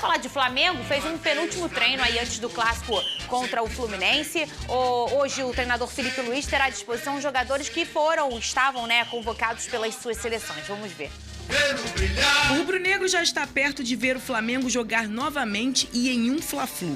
Vamos falar de Flamengo, fez um penúltimo treino aí antes do clássico contra o Fluminense. Hoje o treinador Felipe Luiz terá à disposição jogadores que estavam, né, convocados pelas suas seleções. Vamos ver. O rubro-negro já está perto de ver o Flamengo jogar novamente e em um Fla-Flu.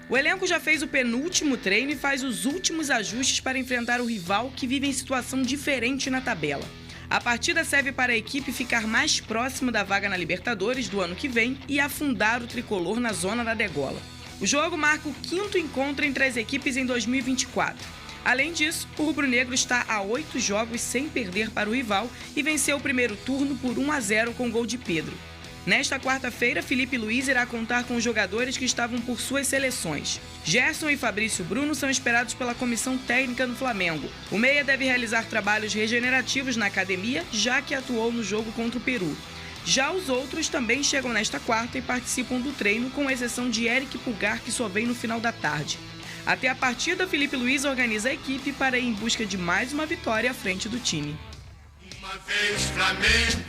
O elenco já fez o penúltimo treino e faz os últimos ajustes para enfrentar o rival que vive em situação diferente na tabela. A partida serve para a equipe ficar mais próximo da vaga na Libertadores do ano que vem e afundar o tricolor na zona da degola. O jogo marca o 5º encontro entre as equipes em 2024. Além disso, o rubro-negro está a 8 jogos sem perder para o rival e venceu o primeiro turno por 1-0 com gol de Pedro. Nesta quarta-feira, Felipe Luiz irá contar com os jogadores que estavam por suas seleções. Gerson e Fabrício Bruno são esperados pela comissão técnica do Flamengo. O meia deve realizar trabalhos regenerativos na academia, já que atuou no jogo contra o Peru. Já os outros também chegam nesta quarta e participam do treino, com exceção de Eric Pulgar, que só vem no final da tarde. Até a partida, Felipe Luiz organiza a equipe para ir em busca de mais uma vitória à frente do time.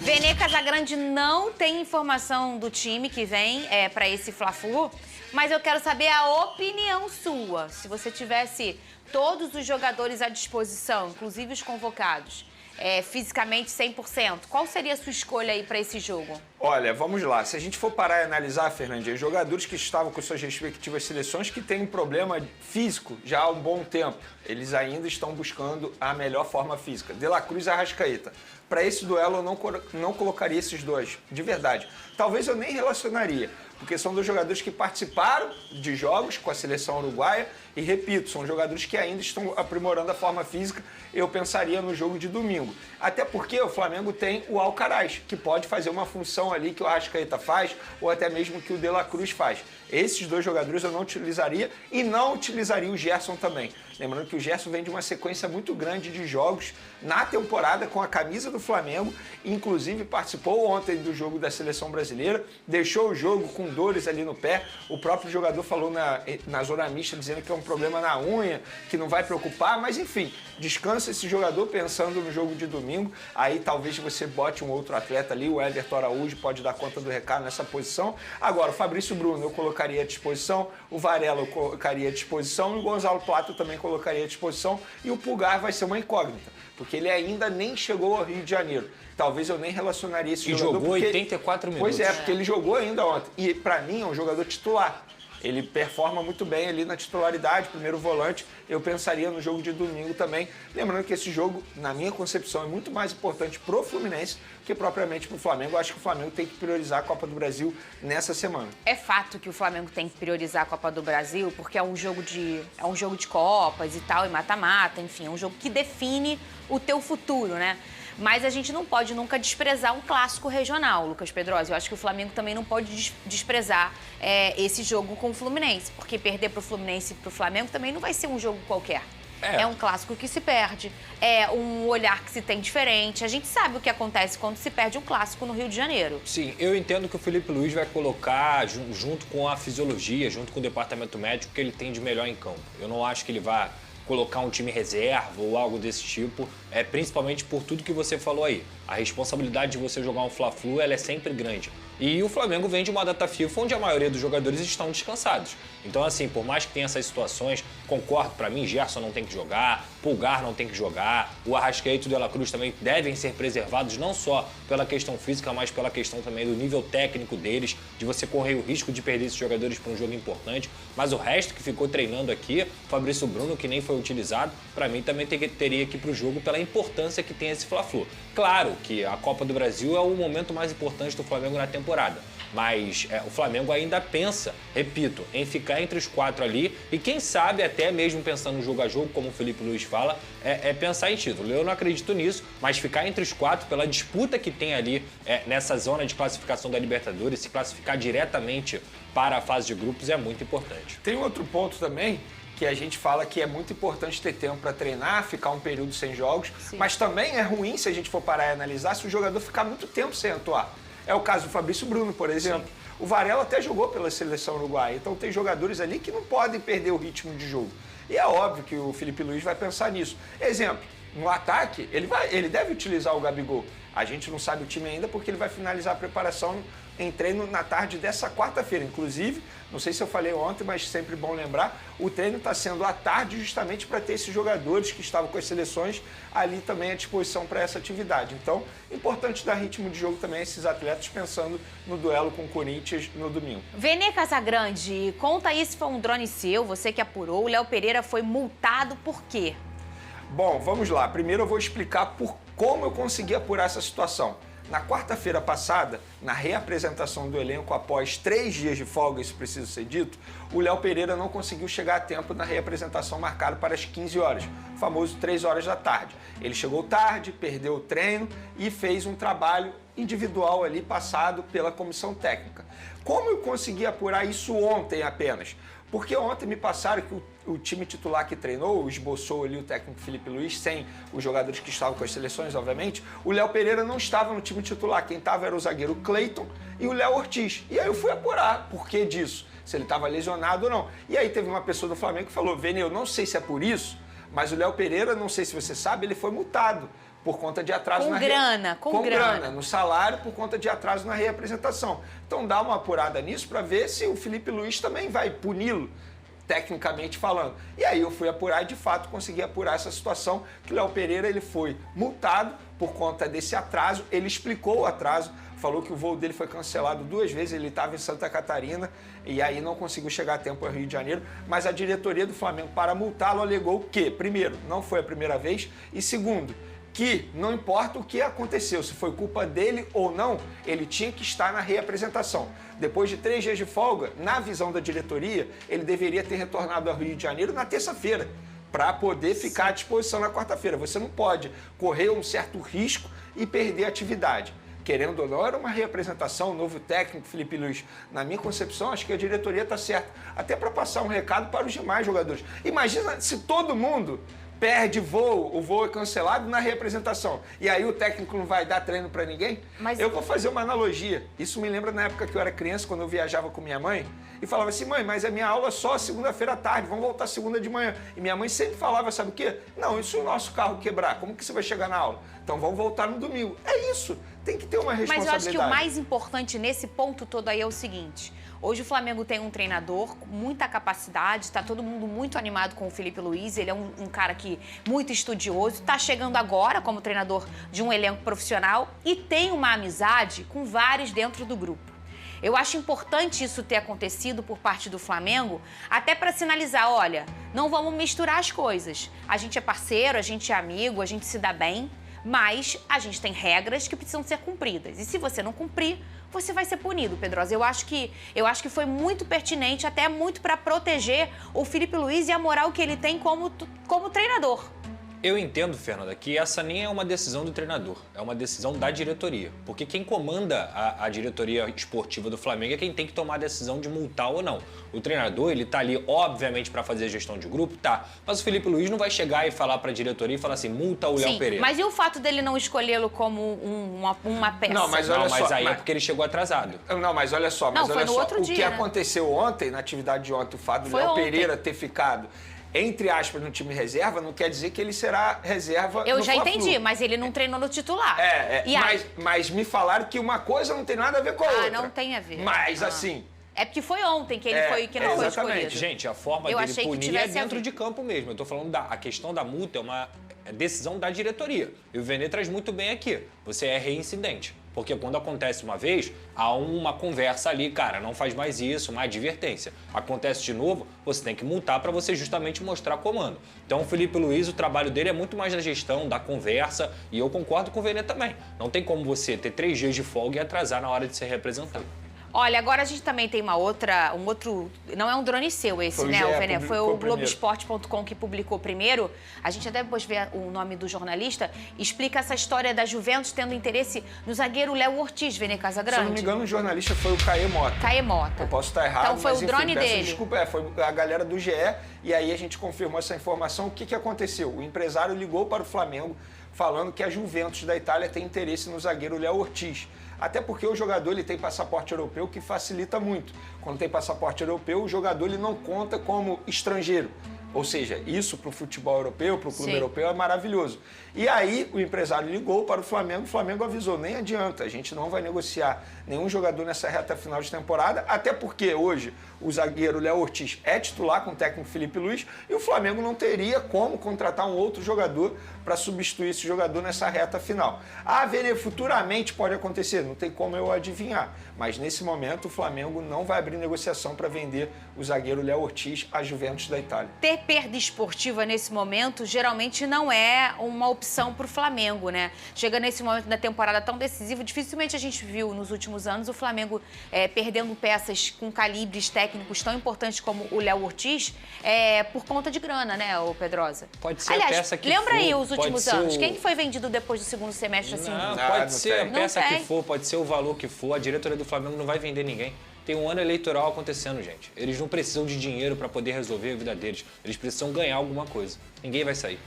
Vene Casagrande não tem informação do time que vem para esse Fla-Flu, mas eu quero saber a opinião sua. Se você tivesse todos os jogadores à disposição, inclusive os convocados, fisicamente 100%, qual seria a sua escolha aí para esse jogo? Olha, vamos lá. Se a gente for parar e analisar, Fernandinha, jogadores que estavam com suas respectivas seleções que têm um problema físico já há um bom tempo, eles ainda estão buscando a melhor forma física. De La Cruz e Arrascaeta. Para esse duelo eu não colocaria esses dois, de verdade. Talvez eu nem relacionaria, porque são dois jogadores que participaram de jogos com a seleção uruguaia e, repito, são jogadores que ainda estão aprimorando a forma física. Eu pensaria no jogo de domingo. Até porque o Flamengo tem o Alcaraz, que pode fazer uma função ali que o Arrascaeta faz ou até mesmo que o De La Cruz faz. Esses dois jogadores eu não utilizaria e não utilizaria o Gerson também. Lembrando que o Gerson vem de uma sequência muito grande de jogos na temporada com a camisa do Flamengo, inclusive participou ontem do jogo da Seleção Brasileira, deixou o jogo com dores ali no pé. O próprio jogador falou na zona mista dizendo que é um problema na unha, que não vai preocupar, mas enfim, descansa esse jogador pensando no jogo de domingo. Aí talvez você bote um outro atleta ali, o Everton Araújo pode dar conta do recado nessa posição. Agora, o Fabrício Bruno eu colocaria à disposição, o Varela eu colocaria à disposição e o Gonzalo Plata eu também colocaria à disposição, e o Pulgar vai ser uma incógnita, porque ele ainda nem chegou ao Rio de Janeiro. Talvez eu nem relacionaria esse jogador. E jogou 84 minutos. Pois é, porque ele jogou ainda ontem. E pra mim é um jogador titular. Ele performa muito bem ali na titularidade, primeiro volante. Eu pensaria no jogo de domingo também. Lembrando que esse jogo, na minha concepção, é muito mais importante pro Fluminense que propriamente pro Flamengo. Eu acho que o Flamengo tem que priorizar a Copa do Brasil nessa semana. É fato que o Flamengo tem que priorizar a Copa do Brasil, porque é um jogo de Copas e tal, e mata-mata, enfim, é um jogo que define o teu futuro, né? Mas a gente não pode nunca desprezar um clássico regional, Lucas Pedrosa. Eu acho que o Flamengo também não pode desprezar esse jogo com o Fluminense, porque perder pro Fluminense e pro Flamengo também não vai ser um jogo qualquer. É um clássico que se perde, é um olhar que se tem diferente. A gente sabe o que acontece quando se perde um clássico no Rio de Janeiro. Sim, eu entendo que o Felipe Luiz vai colocar, junto com a fisiologia, junto com o departamento médico, que ele tem de melhor em campo. Eu não acho que ele vai colocar um time reserva ou algo desse tipo, principalmente por tudo que você falou aí. A responsabilidade de você jogar um Fla-Flu, ela é sempre grande. E o Flamengo vem de uma data FIFA onde a maioria dos jogadores estão descansados. Então, assim, por mais que tenha essas situações, concordo, para mim, Gerson não tem que jogar, Pulgar não tem que jogar, o Arrascaeta e o De La Cruz também devem ser preservados, não só pela questão física, mas pela questão também do nível técnico deles, de você correr o risco de perder esses jogadores para um jogo importante. Mas o resto que ficou treinando aqui, Fabrício Bruno, que nem foi utilizado, para mim também teria que ir para o jogo pela importância que tem esse Fla-Flu. Claro que a Copa do Brasil é o momento mais importante do Flamengo na temporada, mas o Flamengo ainda pensa, repito, em ficar entre os 4 ali e quem sabe até mesmo pensando no jogo a jogo, como o Felipe Luiz fala, pensar em título. Eu não acredito nisso, mas ficar entre os 4 pela disputa que tem ali nessa zona de classificação da Libertadores, se classificar diretamente para a fase de grupos é muito importante. Tem outro ponto também, que a gente fala que é muito importante ter tempo para treinar, ficar um período sem jogos, sim, mas também é ruim, se a gente for parar e analisar, se o jogador ficar muito tempo sem atuar. É o caso do Fabrício Bruno, por exemplo. Sim. O Varela até jogou pela seleção uruguaia, então tem jogadores ali que não podem perder o ritmo de jogo. E é óbvio que o Felipe Luiz vai pensar nisso. Exemplo, no ataque, ele deve utilizar o Gabigol. A gente não sabe o time ainda porque ele vai finalizar a preparação em treino na tarde dessa quarta-feira. Inclusive, não sei se eu falei ontem, mas sempre bom lembrar, o treino está sendo à tarde justamente para ter esses jogadores que estavam com as seleções ali também à disposição para essa atividade. Então, importante dar ritmo de jogo também a esses atletas pensando no duelo com o Corinthians no domingo. Vene Casagrande, conta aí se foi um drone seu, você que apurou. O Léo Pereira foi multado por quê? Bom, vamos lá. Primeiro eu vou explicar como eu consegui apurar essa situação. Na quarta-feira passada, na reapresentação do elenco após 3 dias de folga, isso precisa ser dito, o Léo Pereira não conseguiu chegar a tempo na reapresentação marcada para as 15 horas, o famoso 3 horas da tarde. Ele chegou tarde, perdeu o treino e fez um trabalho individual ali passado pela comissão técnica. Como eu consegui apurar isso ontem apenas? Porque ontem me passaram que o time titular que treinou, esboçou ali o técnico Felipe Luiz, sem os jogadores que estavam com as seleções, obviamente, o Léo Pereira não estava no time titular. Quem estava era o zagueiro Cleiton e o Léo Ortiz. E aí eu fui apurar por que disso, se ele estava lesionado ou não. E aí teve uma pessoa do Flamengo que falou, Vene, eu não sei se é por isso, mas o Léo Pereira, não sei se você sabe, ele foi multado por conta de atraso com grana no salário, por conta de atraso na reapresentação. Então dá uma apurada nisso para ver se o Felipe Luiz também vai puni-lo, tecnicamente falando. E aí eu fui apurar e de fato consegui apurar essa situação que o Léo Pereira ele foi multado por conta desse atraso. Ele explicou o atraso, falou que o voo dele foi cancelado 2 vezes, ele estava em Santa Catarina e aí não conseguiu chegar a tempo ao Rio de Janeiro, mas a diretoria do Flamengo, para multá-lo, alegou que, primeiro, não foi a primeira vez e segundo, que não importa o que aconteceu, se foi culpa dele ou não, ele tinha que estar na reapresentação. Depois de 3 dias de folga, na visão da diretoria, ele deveria ter retornado ao Rio de Janeiro na terça-feira, para poder ficar à disposição na quarta-feira. Você não pode correr um certo risco e perder a atividade. Querendo ou não, era uma reapresentação, um novo técnico, Felipe Luiz. Na minha concepção, acho que a diretoria está certa. Até para passar um recado para os demais jogadores. Imagina se todo mundo perde voo, o voo é cancelado na reapresentação. E aí o técnico não vai dar treino para ninguém? Mas eu vou fazer uma analogia. Isso me lembra na época que eu era criança, quando eu viajava com minha mãe, e falava assim, mãe, mas a minha aula é só segunda-feira à tarde, vamos voltar segunda de manhã. E minha mãe sempre falava, sabe o quê? Não, e se o nosso carro quebrar, como que você vai chegar na aula? Então vamos voltar no domingo. É isso, tem que ter uma responsabilidade. Mas eu acho que o mais importante nesse ponto todo aí é o seguinte, hoje o Flamengo tem um treinador com muita capacidade, está todo mundo muito animado com o Felipe Luiz, ele é um cara que muito estudioso, está chegando agora como treinador de um elenco profissional e tem uma amizade com vários dentro do grupo. Eu acho importante isso ter acontecido por parte do Flamengo, até para sinalizar, olha, não vamos misturar as coisas. A gente é parceiro, a gente é amigo, a gente se dá bem, mas a gente tem regras que precisam ser cumpridas. E se você não cumprir, você vai ser punido, Pedrosa. Eu acho que foi muito pertinente, até muito para proteger o Felipe Luiz e a moral que ele tem como treinador. Eu entendo, Fernanda, que essa nem é uma decisão do treinador, é uma decisão da diretoria. Porque quem comanda a diretoria esportiva do Flamengo é quem tem que tomar a decisão de multar ou não. O treinador, ele tá ali, obviamente, para fazer a gestão de grupo, tá. Mas o Felipe Luiz não vai chegar e falar para a diretoria e falar assim, multa o Léo Pereira. Mas e o fato dele não escolhê-lo como uma peça? Não, mas olha só. Aí é porque ele chegou atrasado. Não, mas olha só. Não, foi no outro dia, o que né? aconteceu ontem, na atividade de ontem, o fato do Léo Pereira ter ficado entre aspas, no time reserva, não quer dizer que ele será reserva Eu no já Fla-Flu. entendi, mas ele não treinou no titular. Mas me falaram que uma coisa não tem nada a ver com a outra. Ah, não tem a ver. Mas assim... É porque foi ontem que ele não foi escolhido. Gente, a forma dele punir é dentro de campo mesmo. Eu tô falando a questão da multa é uma decisão da diretoria. E o Vene traz muito bem aqui. Você é reincidente. Porque quando acontece uma vez, há uma conversa ali, cara, não faz mais isso, uma advertência. Acontece de novo, você tem que multar para você justamente mostrar comando. Então o Felipe Luiz, o trabalho dele é muito mais da gestão, da conversa, e eu concordo com o Vene também. Não tem como você ter 3 dias de folga e atrasar na hora de ser representado. Olha, agora a gente também tem um outro... Não é um drone seu esse, né, o Vene? Foi o Globoesporte.com que publicou primeiro. A gente até depois vê o nome do jornalista. Explica essa história da Juventus tendo interesse no zagueiro Léo Ortiz, Vene Casagrande. Se eu não me engano, o jornalista foi o Caê Mota. Caê Mota. Eu posso estar errado, então foi mas, o drone enfim, dele. Desculpa, foi a galera do GE e aí a gente confirmou essa informação. O que aconteceu? O empresário ligou para o Flamengo falando que a Juventus da Itália tem interesse no zagueiro Léo Ortiz. Até porque o jogador ele tem passaporte europeu que facilita muito. Quando tem passaporte europeu, o jogador ele não conta como estrangeiro. Ou seja, isso para o futebol europeu, para o clube Sim. europeu é maravilhoso. E aí o empresário ligou para o Flamengo avisou, nem adianta, a gente não vai negociar nenhum jogador nessa reta final de temporada, até porque hoje o zagueiro Léo Ortiz é titular com o técnico Felipe Luiz e o Flamengo não teria como contratar um outro jogador para substituir esse jogador nessa reta final. Ah, Vene, futuramente pode acontecer, não tem como eu adivinhar, mas nesse momento o Flamengo não vai abrir negociação para vender o zagueiro Léo Ortiz à Juventus da Itália. Ter perda esportiva nesse momento geralmente não é uma opção para o Flamengo, né? Chega nesse momento da temporada tão decisivo, dificilmente a gente viu nos últimos anos o Flamengo perdendo peças com calibres técnicos tão importantes como o Léo Ortiz por conta de grana, né, ô Pedrosa? Pode ser Aliás, a peça que lembra for, aí os pode últimos ser anos? o- Quem que foi vendido depois do segundo semestre assim? Não, não pode ser a tem. peça Não que tem. for, pode ser o valor que for. A diretoria do Flamengo não vai vender ninguém. Tem um ano eleitoral acontecendo, gente. Eles não precisam de dinheiro para poder resolver a vida deles. Eles precisam ganhar alguma coisa. Ninguém vai sair.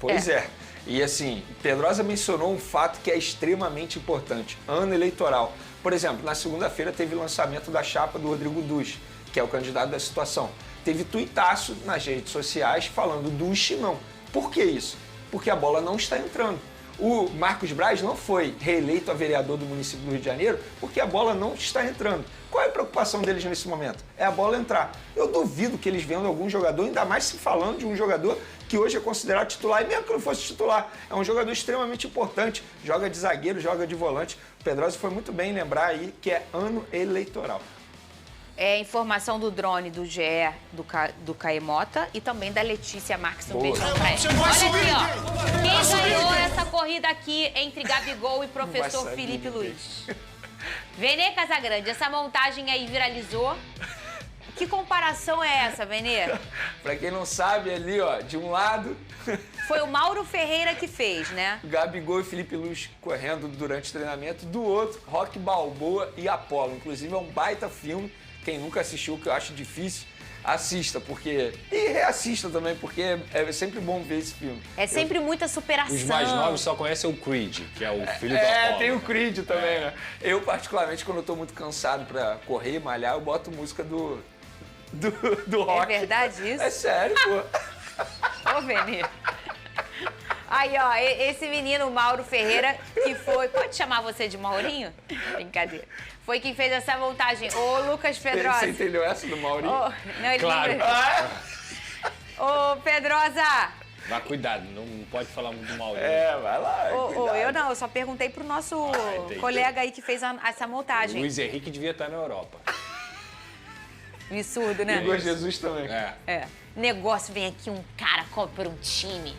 Pois é. E assim, Pedrosa mencionou um fato que é extremamente importante. Ano eleitoral. Por exemplo, na segunda-feira teve o lançamento da chapa do Rodrigo Duche, que é o candidato da situação. Teve tuitaço nas redes sociais falando Duche não. Por que isso? Porque a bola não está entrando. O Marcos Braz não foi reeleito a vereador do município do Rio de Janeiro porque a bola não está entrando. Qual é a preocupação deles nesse momento? É a bola entrar. Eu duvido que eles vendam algum jogador, ainda mais se falando de um jogador que hoje é considerado titular, e mesmo que não fosse titular, é um jogador extremamente importante, joga de zagueiro, joga de volante. O Pedrosa foi muito bem lembrar aí que é ano eleitoral. É informação do drone do GE, do Caemota e também da Letícia Marques. Um Boa. beijão pra ela. Olha aqui, ó. Quem ganhou essa corrida aqui entre Gabigol e Vai professor saber Felipe ninguém. Luiz? Vene Casagrande, essa montagem aí viralizou. Que comparação é essa, Vene? Pra quem não sabe, ali, ó, de um lado, Foi o Mauro Ferreira que fez, né? Gabigol e Felipe Luiz correndo durante o treinamento, do outro, Rock Balboa e Apollo. Inclusive é um baita filme, quem nunca assistiu, que eu acho difícil, assista, porque... E reassista também, porque é sempre bom ver esse filme. É sempre muita superação. Os mais novos só conhecem o Creed, que é o filho do É, Apollo. tem o Creed também, né? Eu, particularmente, quando eu tô muito cansado pra correr, malhar, eu boto música do rock. É verdade isso? É sério, pô. Ô, Vene. Aí, ó, esse menino, Mauro Ferreira, que foi... Pode chamar você de Maurinho? Brincadeira. Foi quem fez essa montagem. Ô, Lucas Pedrosa. Você entendeu essa do Maurinho? Ô, não, ele Claro. Ah, Ô, Pedrosa. Mas cuidado, não pode falar muito mal. é, vai lá. cuidado. Eu não, eu só perguntei pro nosso entendi. colega aí que fez essa O montagem. Luiz Henrique devia estar na Europa. Absurdo, né? Igor Jesus também. É. Negócio, vem aqui um cara, compra um time.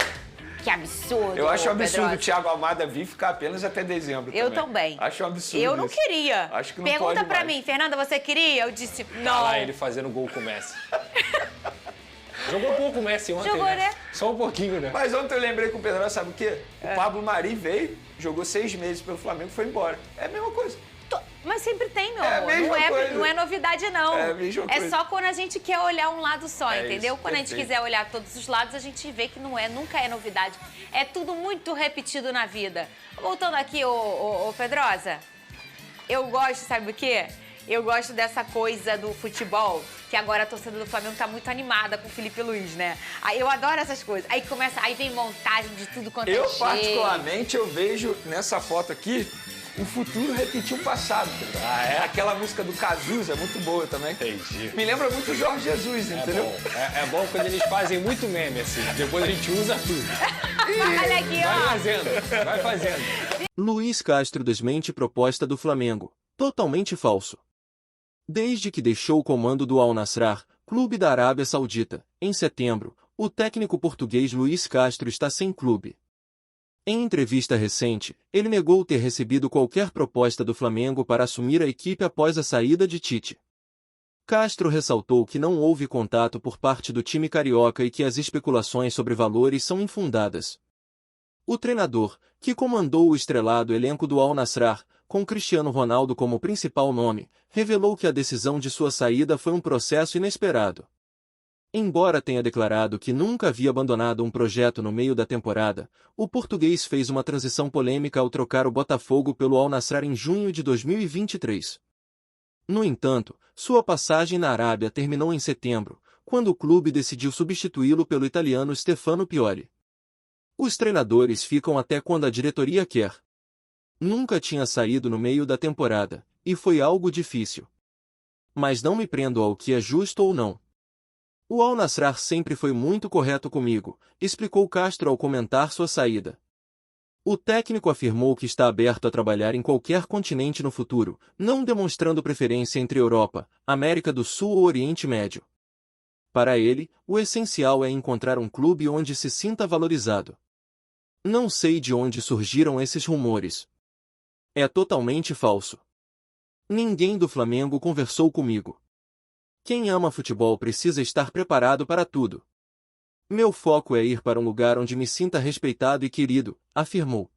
Que absurdo. Eu acho um absurdo Pedrosa. o Thiago Almada vir ficar apenas até dezembro. Eu também. Acho um absurdo. Eu não isso. queria. Acho que não Pergunta pode pra mais. mim, Fernanda, você queria? Eu disse, Tá não. lá ele fazendo gol com o Messi. Jogou pouco o Messi ontem, Jogou, né? Só um pouquinho, né? Mas ontem eu lembrei com o Pedro, sabe o quê? O Pablo Mari veio, jogou 6 meses pelo Flamengo e foi embora. É a mesma coisa. Mas sempre tem, meu É a amor. mesma coisa. Não é novidade, não. É a mesma coisa. só quando a gente quer olhar um lado só, É entendeu? isso, Quando a gente perfeito. quiser olhar todos os lados, a gente vê que nunca é novidade. É tudo muito repetido na vida. Voltando aqui, ô Pedrosa, eu gosto, sabe o quê? Eu gosto dessa coisa do futebol, que agora a torcida do Flamengo tá muito animada com o Felipe Luiz, né? Aí eu adoro essas coisas. Aí vem montagem de tudo quanto é Eu, jeito. particularmente, eu vejo nessa foto aqui o futuro repetir o passado. Pedro. Ah, é? Aquela música do Cazuza é muito boa também. Entendi. Me lembra muito o Jorge Jesus, É entendeu? bom. É bom quando eles fazem muito meme, assim. Depois a gente usa tudo. Olha aqui, Vai ó. fazendo, vai fazendo. Luiz Castro desmente proposta do Flamengo. Totalmente falso. Desde que deixou o comando do Al Nassr, clube da Arábia Saudita, em setembro, o técnico português Luiz Castro está sem clube. Em entrevista recente, ele negou ter recebido qualquer proposta do Flamengo para assumir a equipe após a saída de Tite. Castro ressaltou que não houve contato por parte do time carioca e que as especulações sobre valores são infundadas. O treinador, que comandou o estrelado elenco do Al Nassr, com Cristiano Ronaldo como principal nome, revelou que a decisão de sua saída foi um processo inesperado. Embora tenha declarado que nunca havia abandonado um projeto no meio da temporada, o português fez uma transição polêmica ao trocar o Botafogo pelo Al Nassr em junho de 2023. No entanto, sua passagem na Arábia terminou em setembro, quando o clube decidiu substituí-lo pelo italiano Stefano Pioli. Os treinadores ficam até quando a diretoria quer. Nunca tinha saído no meio da temporada, e foi algo difícil. Mas não me prendo ao que é justo ou não. O Al Nassr sempre foi muito correto comigo, explicou Castro ao comentar sua saída. O técnico afirmou que está aberto a trabalhar em qualquer continente no futuro, não demonstrando preferência entre Europa, América do Sul ou Oriente Médio. Para ele, o essencial é encontrar um clube onde se sinta valorizado. Não sei de onde surgiram esses rumores. É totalmente falso. Ninguém do Flamengo conversou comigo. Quem ama futebol precisa estar preparado para tudo. Meu foco é ir para um lugar onde me sinta respeitado e querido, afirmou.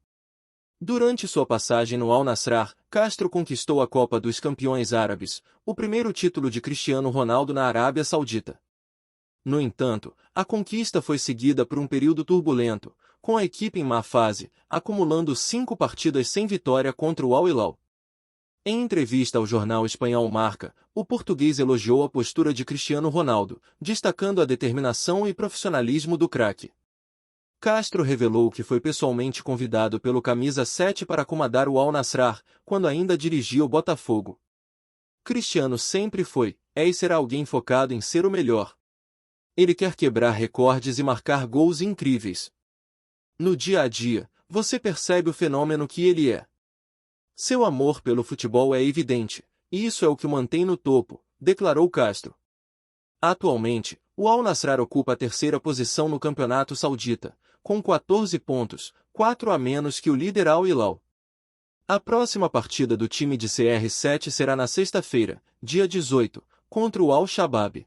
Durante sua passagem no Al Nassr, Castro conquistou a Copa dos Campeões Árabes, o primeiro título de Cristiano Ronaldo na Arábia Saudita. No entanto, a conquista foi seguida por um período turbulento, com a equipe em má fase, acumulando 5 partidas sem vitória contra o Al Hilal. Em entrevista ao jornal espanhol Marca, o português elogiou a postura de Cristiano Ronaldo, destacando a determinação e profissionalismo do craque. Castro revelou que foi pessoalmente convidado pelo camisa 7 para comandar o Al Nassr, quando ainda dirigia o Botafogo. Cristiano sempre foi, e será alguém focado em ser o melhor. Ele quer quebrar recordes e marcar gols incríveis. No dia a dia, você percebe o fenômeno que ele é. Seu amor pelo futebol é evidente, e isso é o que o mantém no topo, declarou Castro. Atualmente, o Al Nassr ocupa a 3ª posição no campeonato saudita, com 14 pontos, 4 a menos que o líder Al Hilal. A próxima partida do time de CR7 será na sexta-feira, dia 18, contra o Al-Shabaab.